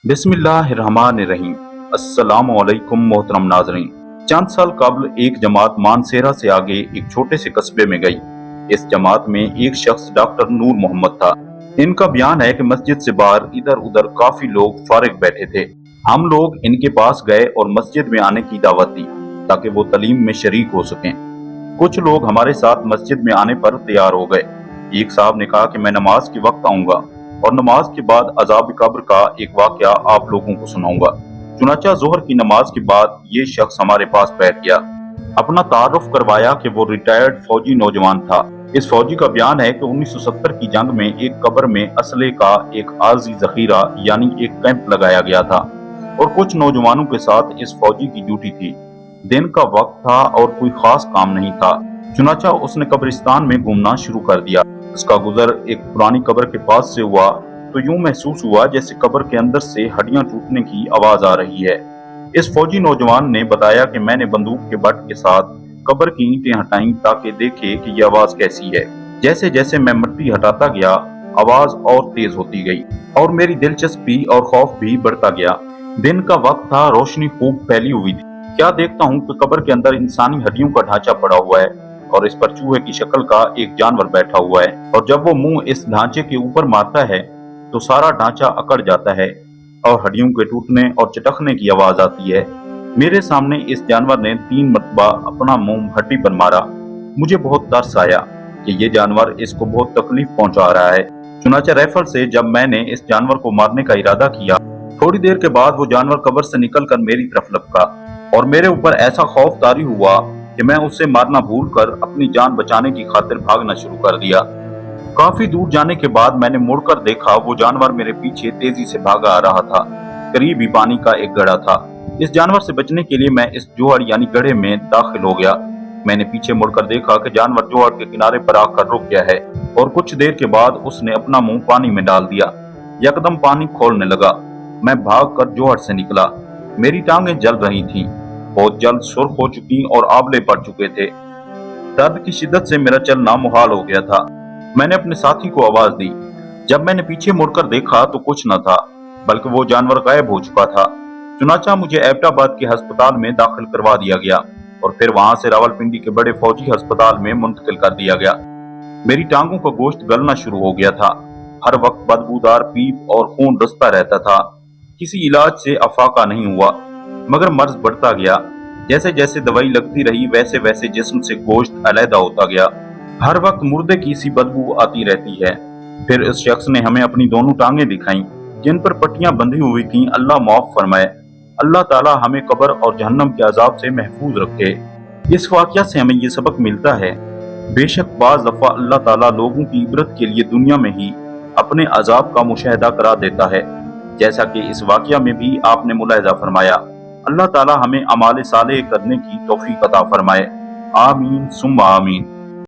बिस्मिल्लाहिर्रहमानिर्रहीम। अस्सलाम वालेकुम मोहतरम नाजरीन। चंद साल कबल एक जमात मानसेरा से आगे एक छोटे से कस्बे में गई। इस जमात में एक शख्स डॉक्टर नूर मोहम्मद था। इनका बयान है कि मस्जिद से बाहर इधर उधर काफी लोग फारिग बैठे थे। हम लोग इनके पास गए और मस्जिद में आने की दावत दी ताकि वो तालीम में शरीक हो सकें। कुछ लोग हमारे साथ मस्जिद में आने पर तैयार हो गए। एक साहब ने कहा कि मैं नमाज के वक्त आऊंगा और नमाज के बाद अजाब कब्र का एक वाकया आप लोगों को सुनाऊंगा। चुनाचा जोहर की नमाज के बाद ये शख्स हमारे पास बैठ गया। अपना तारुफ करवाया कि वो रिटायर्ड फौजी नौजवान था। इस फौजी का बयान है कि 1970 की जंग में एक कब्र में असले का एक आर्जी जखीरा यानी एक कैंप लगाया गया था और कुछ नौजवानों के साथ इस फौजी की ड्यूटी थी। दिन का वक्त था और कोई खास काम नहीं था। चुनाचा उसने कब्रिस्तान में घूमना शुरू कर दिया। उसका गुजर एक पुरानी कब्र के पास से हुआ तो यूं महसूस हुआ जैसे कब्र के अंदर से हड्डियां टूटने की आवाज आ रही है। इस फौजी नौजवान ने बताया कि मैंने बंदूक के बट के साथ कब्र की ईंटें हटाई ताकि देखे कि यह आवाज कैसी है। जैसे जैसे मैं मिट्टी हटाता गया आवाज और तेज होती गई और मेरी दिलचस्पी और खौफ भी बढ़ता गया। दिन का वक्त था, रोशनी खूब फैली हुई थी। क्या देखता हूँ कि कब्र के अंदर इंसानी हड्डियों का ढांचा पड़ा हुआ है और इस पर चूहे की शक्ल का एक जानवर बैठा हुआ है और जब वो मुंह इस ढांचे के ऊपर मारता है तो सारा ढांचा अकड़ जाता है और हड्डियों के टूटने और चटकने की आवाज आती है। मेरे सामने इस जानवर ने 3 मरतबा अपना मुंह हड्डी पर मारा। मुझे बहुत तरस आया कि ये जानवर इसको बहुत तकलीफ पहुंचा रहा है। चुनाचा राइफल से जब मैंने इस जानवर को मारने का इरादा किया, थोड़ी देर के बाद वो जानवर कब्र से निकलकर मेरी तरफ लपका और मेरे ऊपर ऐसा खौफ तारी हुआ कि मैं उससे मारना भूलकर अपनी जान बचाने की खातिर भागना शुरू कर दिया। काफी दूर जाने के बाद मैंने मुड़कर देखा, वो जानवर मेरे पीछे तेजी से भागा आ रहा था। करीब ही पानी का एक गड्ढा था। इस जानवर से बचने के लिए मैं इस जोहड़ यानी गड्ढे में दाखिल हो गया। मैंने पीछे मुड़कर देखा कि जानवर जोहड़ के किनारे पर आकर रुक गया है और कुछ देर के बाद उसने अपना मुंह पानी में डाल दिया। यकदम पानी खोलने लगा। मैं भागकर जोहड़ से निकला। मेरी टांगें जल रही थीं, बहुत जल्द सुर्ख हो चुकी और आंवले पड़ चुके थे। दर्द की शिद्दत से मेरा चलना मुहाल हो गया था। मैंने अपने साथी को आवाज दी। जब मैंने पीछे मुड़कर देखा तो कुछ न था, बल्कि वो जानवर गायब हो चुका था। चुनाचा मुझे एबटाबाद के अस्पताल में दाखिल करवा दिया गया और फिर वहां से रावलपिंडी के बड़े फौजी अस्पताल में मुंतकिल कर दिया गया। मेरी टांगों का गोश्त गलना शुरू हो गया था। हर वक्त बदबूदार पीप और खून रिसता रहता था। किसी इलाज से अफाका नहीं हुआ, मगर मर्ज बढ़ता गया। जैसे जैसे दवाई लगती रही वैसे वैसे जिस्म से गोश्त अलहदा होता गया। हर वक्त मुर्दे की सी बदबू आती रहती है। फिर इस शख्स ने हमें अपनी दोनों टांगें दिखाई जिन पर पट्टियां बंधी हुई थीं। अल्लाह माफ फरमाए। अल्लाह ताला हमें कब्र और जहन्नम के अजाब से महफूज रखे। इस वाकया से हमें ये सबक मिलता है, बेशक बाज दफा अल्लाह ताला लोगों की इबरत के लिए दुनिया में ही अपने अजाब का मुशाहिदा करा देता है, जैसा कि इस वाकया में भी आपने मुलाहिजा फरमाया। अल्लाह ताला हमें अमाल सालेह करने की तौफीक अता फरमाए। आमीन सुम्मा आमीन।